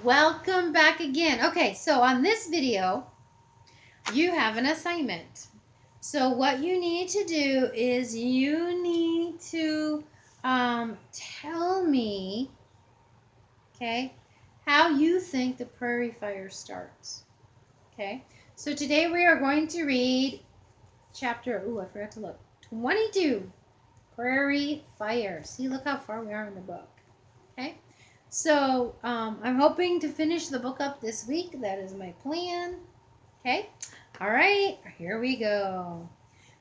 Welcome back again. Okay, so on this video, you have an assignment. So what you need to do is you need to tell me, okay, how you think the prairie fire starts. Okay, so today we are going to read chapter, I forgot to look, 22, Prairie Fire. See, look how far we are in the book. Okay. So I'm hoping to finish the book up this week. That is my plan. Okay. All right. Here we go.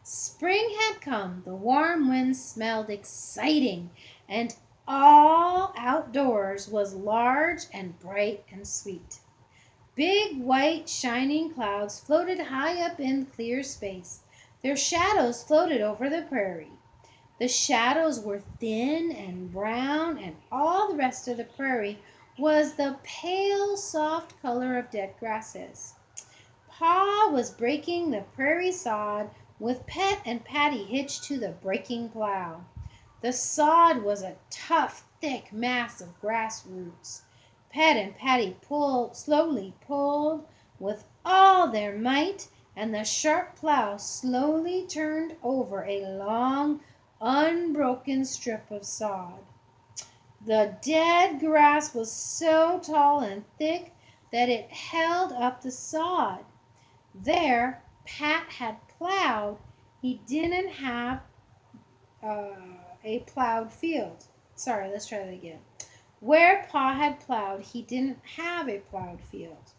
Spring had come. The warm winds smelled exciting, and all outdoors was large and bright and sweet. Big white shining clouds floated high up in clear space. Their shadows floated over the prairie. The shadows were thin and brown, and all the rest of the prairie was the pale, soft color of dead grasses. Pa was breaking the prairie sod with Pet and Patty hitched to the breaking plow. The sod was a tough, thick mass of grass roots. Pet and Patty slowly pulled with all their might, and the sharp plow slowly turned over a long, unbroken strip of sod. The dead grass was so tall and thick that it held up the sod. There, Pat had plowed. He didn't have a plowed field. Sorry, let's try that again. Where Pa had plowed, he didn't have a plowed field.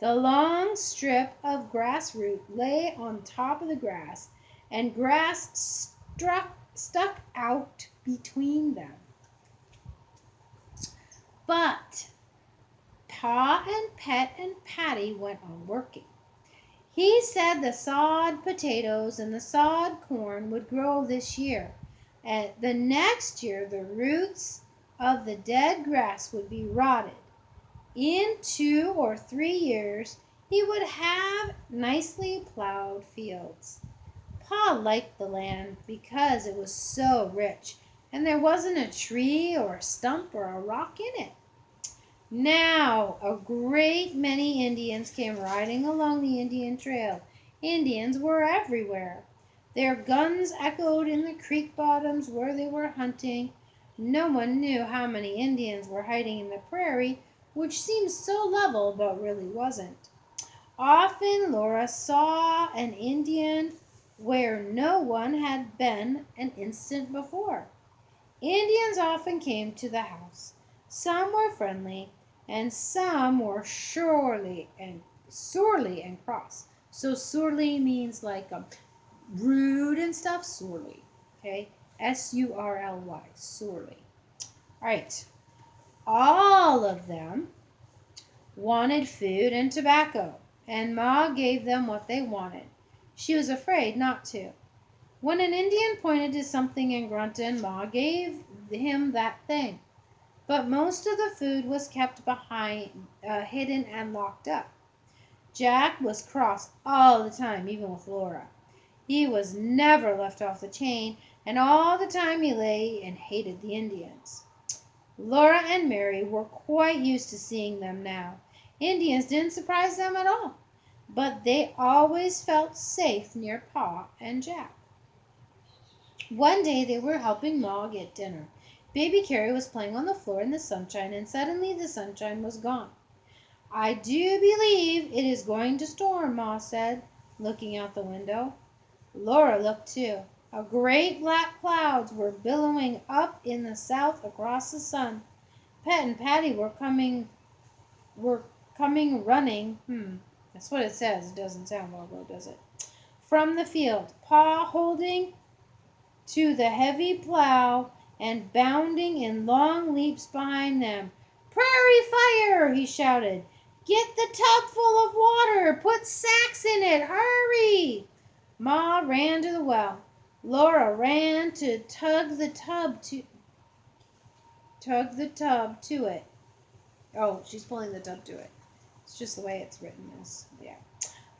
The long strip of grass root lay on top of the grass, and grass stuck out between them. But Pa and Pet and Patty went on working. He said the sod potatoes and the sod corn would grow this year, and the next year the roots of the dead grass would be rotted. In 2 or 3 years he would have nicely plowed fields. Pa liked the land because it was so rich, and there wasn't a tree or a stump or a rock in it. Now a great many Indians came riding along the Indian Trail. Indians were everywhere. Their guns echoed in the creek bottoms where they were hunting. No one knew how many Indians were hiding in the prairie, which seemed so level but really wasn't. Often Laura saw an Indian where no one had been an instant before. Indians often came to the house. Some were friendly, and some were sorely and cross. So sorely means like rude and stuff. Sorely, okay. Surly, sorely. All right. All of them wanted food and tobacco, and Ma gave them what they wanted. She was afraid not to. When an Indian pointed to something and grunted, Ma gave him that thing. But most of the food was kept hidden and locked up. Jack was cross all the time, even with Laura. He was never left off the chain, and all the time he lay and hated the Indians. Laura and Mary were quite used to seeing them now. Indians didn't surprise them at all, but they always felt safe near Pa and Jack. One day they were helping Ma get dinner. Baby Carrie was playing on the floor in the sunshine, and suddenly the sunshine was gone. I do believe it is going to storm, Ma said, looking out the window. Laura looked too. A great black clouds were billowing up in the south across the sun. Pet and Patty were coming running. That's what it says. It doesn't sound well, though, does it? From the field, Pa holding to the heavy plow and bounding in long leaps behind them. Prairie fire! He shouted. Get the tub full of water! Put sacks in it! Hurry! Ma ran to the well. Laura ran to tug the tub to it. Oh, she's pulling the tub to it. It's just the way it's written. Yeah.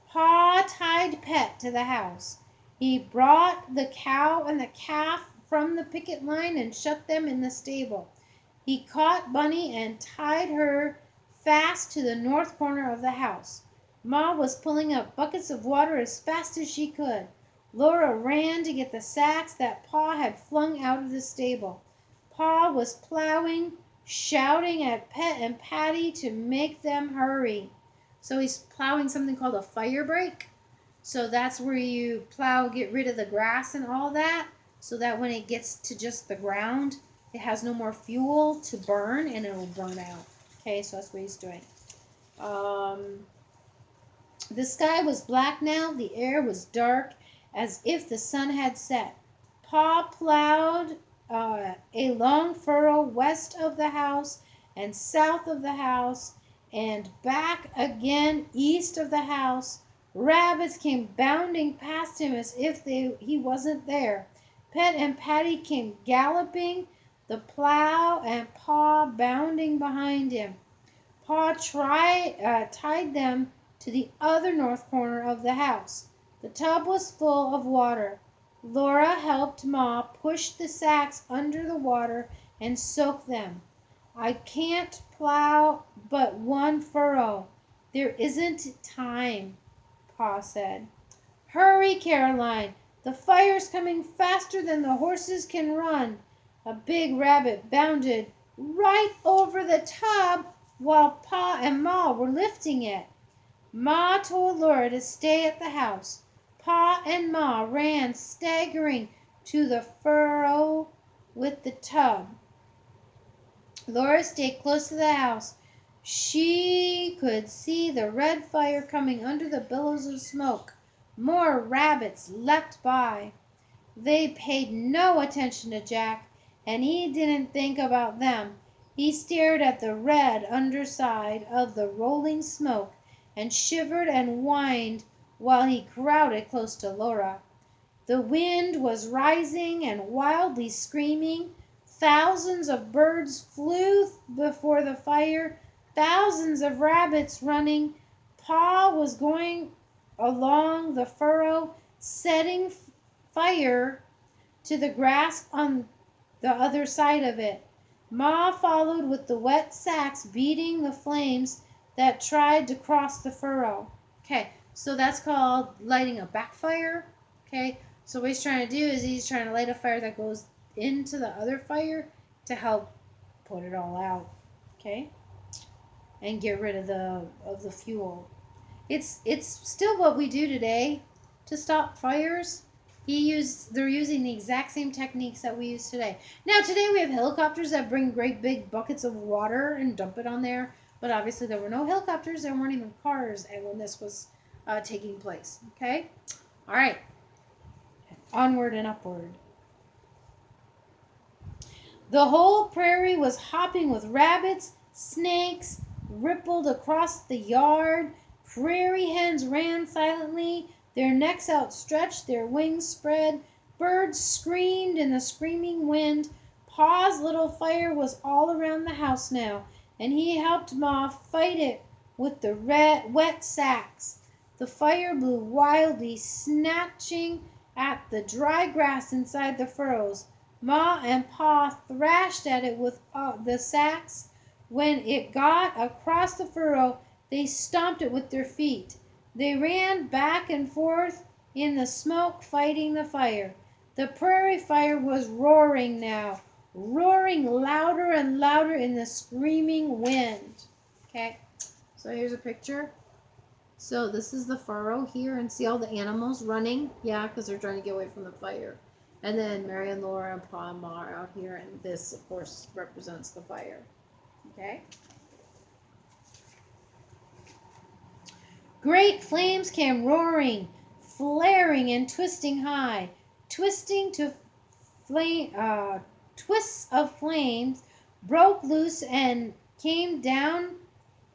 Pa tied Pet to the house. He brought the cow and the calf from the picket line and shut them in the stable. He caught Bunny and tied her fast to the north corner of the house. Ma was pulling up buckets of water as fast as she could. Laura ran to get the sacks that Pa had flung out of the stable. Pa was plowing, shouting at Pet and Patty to make them hurry. So he's plowing something called a fire break. So that's where you plow, get rid of the grass and all that, so that when it gets to just the ground, it has no more fuel to burn and it'll burn out. Okay, so that's what he's doing. The sky was black now. The air was dark, as if the sun had set. Pa plowed a long furrow west of the house and south of the house and back again east of the house. Rabbits came bounding past him as if he wasn't there. Pet and Patty came galloping, the plow and Pa bounding behind him. Pa tied them to the other north corner of the house. The tub was full of water. Laura helped Ma push the sacks under the water and soak them. I can't plow but one furrow. There isn't time, Pa said. Hurry, Caroline. The fire's coming faster than the horses can run. A big rabbit bounded right over the tub while Pa and Ma were lifting it. Ma told Laura to stay at the house. Pa and Ma ran staggering to the furrow with the tub. Laura stayed close to the house. She could see the red fire coming under the billows of smoke. More rabbits leapt by. They paid no attention to Jack, and he didn't think about them. He stared at the red underside of the rolling smoke and shivered and whined while he crowded close to Laura. The wind was rising and wildly screaming. Thousands of birds flew before the fire, thousands of rabbits running. Pa was going along the furrow, setting fire to the grass on the other side of it. Ma followed with the wet sacks, beating the flames that tried to cross the furrow. Okay, so that's called lighting a backfire. Okay, so what he's trying to do is he's trying to light a fire that goes into the other fire to help put it all out. Okay, and get rid of the fuel. It's still what we do today to stop fires. They're using the exact same techniques that we use today. Now today we have helicopters that bring great big buckets of water and dump it on there. But obviously there were no helicopters. There weren't even cars when this was taking place. Okay? All right. Onward and upward. The whole prairie was hopping with rabbits. Snakes rippled across the yard. Prairie hens ran silently, their necks outstretched, their wings spread. Birds screamed in the screaming wind. Pa's little fire was all around the house now, and he helped Ma fight it with the wet sacks. The fire blew wildly, snatching at the dry grass inside the furrows. Ma and Pa thrashed at it with the sacks. When it got across the furrow, they stomped it with their feet. They ran back and forth in the smoke, fighting the fire. The prairie fire was roaring now, roaring louder and louder in the screaming wind. Okay, so here's a picture. So this is the furrow here, and see all the animals running? Yeah, because they're trying to get away from the fire. And then Mary and Laura and Pa and Ma are out here, and this, of course, represents the fire. Okay? Great flames came roaring, flaring and twisting high. Twisting to twists of flames broke loose and came down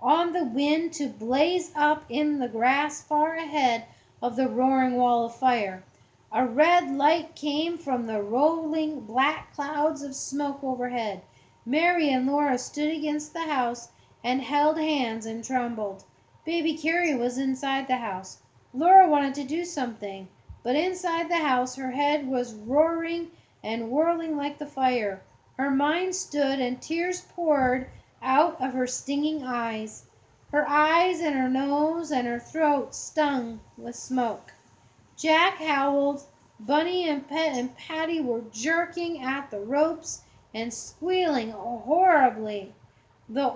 on the wind to blaze up in the grass far ahead of the roaring wall of fire. A red light came from the rolling black clouds of smoke overhead. Mary and Laura stood against the house and held hands and trembled. Baby Carrie was inside the house. Laura wanted to do something, but inside the house her head was roaring and whirling like the fire. Her mind stood and tears poured out of her stinging eyes. Her eyes and her nose and her throat stung with smoke. Jack howled. Bunny and Pet and Patty were jerking at the ropes and squealing horribly. The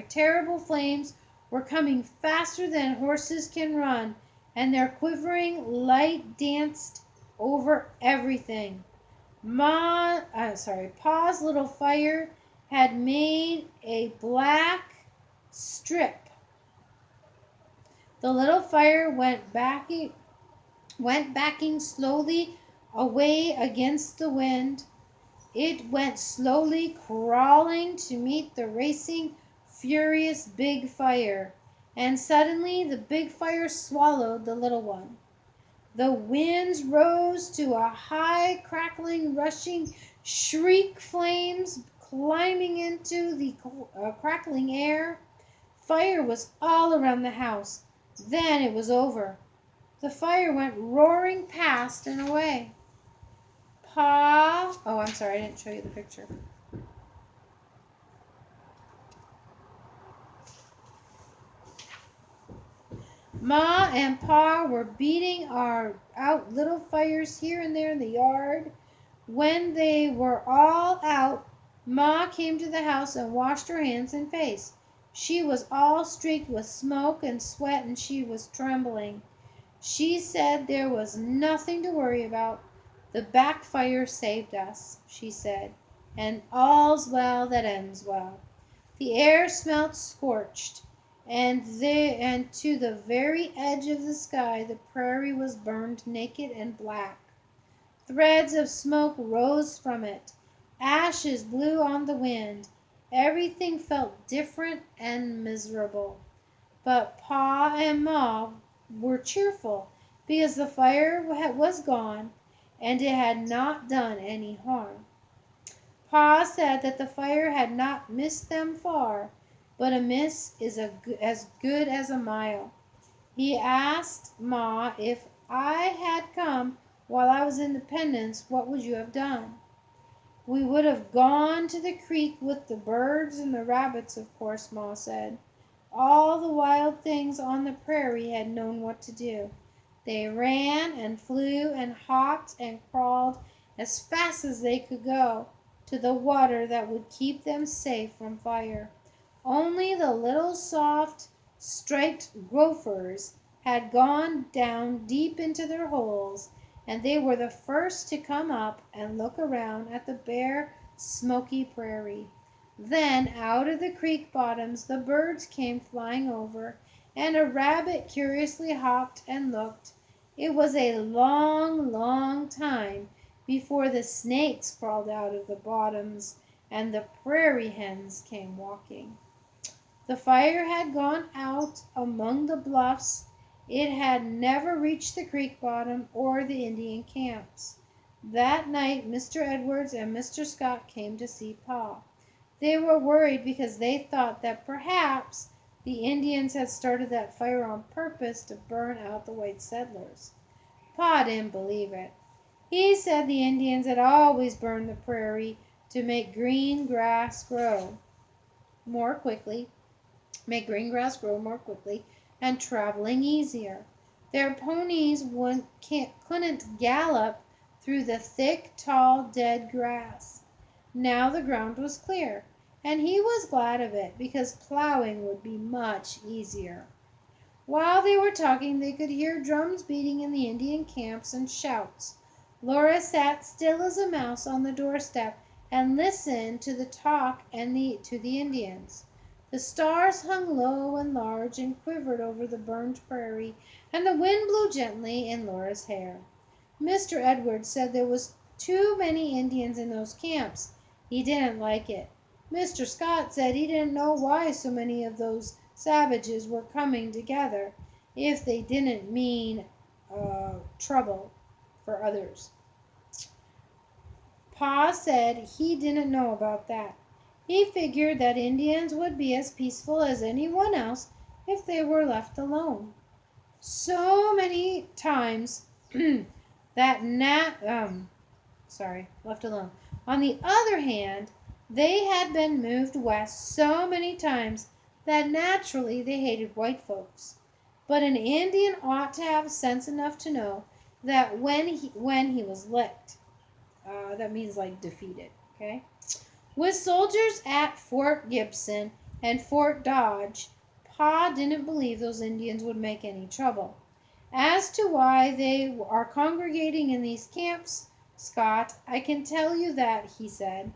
terrible flames were coming faster than horses can run, and their quivering light danced over everything. Pa's little fire had made a black strip. The little fire went backing slowly away against the wind. It went slowly crawling to meet the racing, furious big fire, and suddenly the big fire swallowed the little one. The winds rose to a high, crackling, rushing shriek, flames climbing into the crackling air. Fire was all around the house. Then it was over. The fire went roaring past and away. Oh, I'm sorry, I didn't show you the picture. Ma and Pa were beating out little fires here and there in the yard. When they were all out, Ma came to the house and washed her hands and face. She was all streaked with smoke and sweat, and she was trembling. She said there was nothing to worry about. The back fire saved us, she said, and all's well that ends well. The air smelt scorched, and to the very edge of the sky the prairie was burned naked and black. Threads of smoke rose from it. Ashes blew on the wind. Everything felt different and miserable. But Pa and Ma were cheerful because the fire was gone and it had not done any harm. Pa said that the fire had not missed them far, but a miss is as good as a mile. He asked Ma, if I had come while I was in Independence, what would you have done? We would have gone to the creek with the birds and the rabbits, of course, Ma said. All the wild things on the prairie had known what to do. They ran and flew and hopped and crawled as fast as they could go to the water that would keep them safe from fire. Only the little soft, striped gophers had gone down deep into their holes, and they were the first to come up and look around at the bare, smoky prairie. Then out of the creek bottoms the birds came flying over, and a rabbit curiously hopped and looked. It was a long, long time before the snakes crawled out of the bottoms and the prairie hens came walking. The fire had gone out among the bluffs. It had never reached the creek bottom or the Indian camps. That night Mr. Edwards and Mr. Scott came to see Pa. They were worried because they thought that perhaps the Indians had started that fire on purpose to burn out the white settlers. Pa didn't believe it. He said the Indians had always burned the prairie to make green grass grow more quickly, and traveling easier. Their ponies couldn't gallop through the thick, tall, dead grass. Now the ground was clear, and he was glad of it because plowing would be much easier. While they were talking they could hear drums beating in the Indian camps and shouts. Laura sat still as a mouse on the doorstep and listened to the talk and to the Indians. The stars hung low and large and quivered over the burned prairie, and the wind blew gently in Laura's hair. Mr. Edwards said there was too many Indians in those camps. He didn't like it. Mr. Scott said he didn't know why so many of those savages were coming together if they didn't mean trouble for others. Pa said he didn't know about that. He figured that Indians would be as peaceful as anyone else if they were left alone. So many times left alone. On the other hand, They had been moved west so many times that naturally they hated white folks. But an Indian ought to have sense enough to know that when he was licked, that means like defeated, okay? With soldiers at Fort Gibson and Fort Dodge, Pa didn't believe those Indians would make any trouble. As to why they are congregating in these camps, Scott, I can tell you that, he said.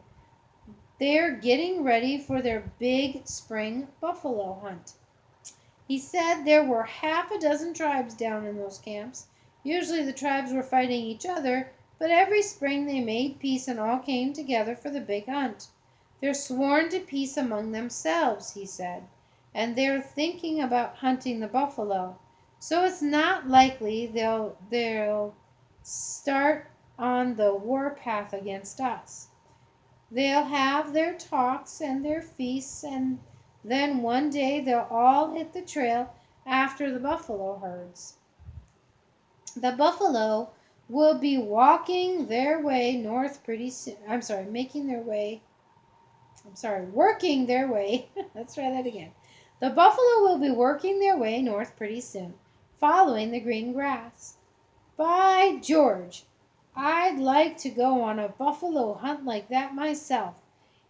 They're getting ready for their big spring buffalo hunt. He said there were half a dozen tribes down in those camps. Usually the tribes were fighting each other, but every spring they made peace and all came together for the big hunt. They're sworn to peace among themselves, he said, and they're thinking about hunting the buffalo. So it's not likely they'll start on the war path against us. They'll have their talks and their feasts, and then one day they'll all hit the trail after the buffalo herds. The buffalo will be walking their way north pretty soon. Working their way. Let's try that again. The buffalo will be working their way north pretty soon, following the green grass. By George, I'd like to go on a buffalo hunt like that myself.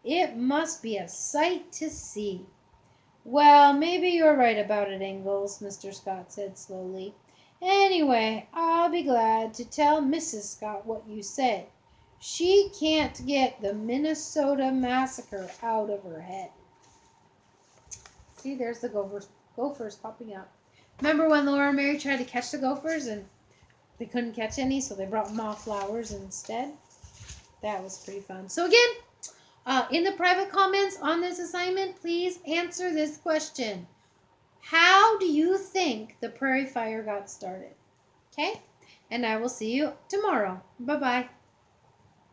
It must be a sight to see. Well, maybe you're right about it, Ingalls, Mr. Scott said slowly. Anyway, I'll be glad to tell Mrs. Scott what you say. She can't get the Minnesota massacre out of her head. See, there's the gophers popping up. Remember when Laura and Mary tried to catch the gophers and they couldn't catch any, so they brought moth flowers instead? That was pretty fun. So again, in the private comments on this assignment, please answer this question. How do you think the prairie fire got started? Okay? And I will see you tomorrow. Bye-bye.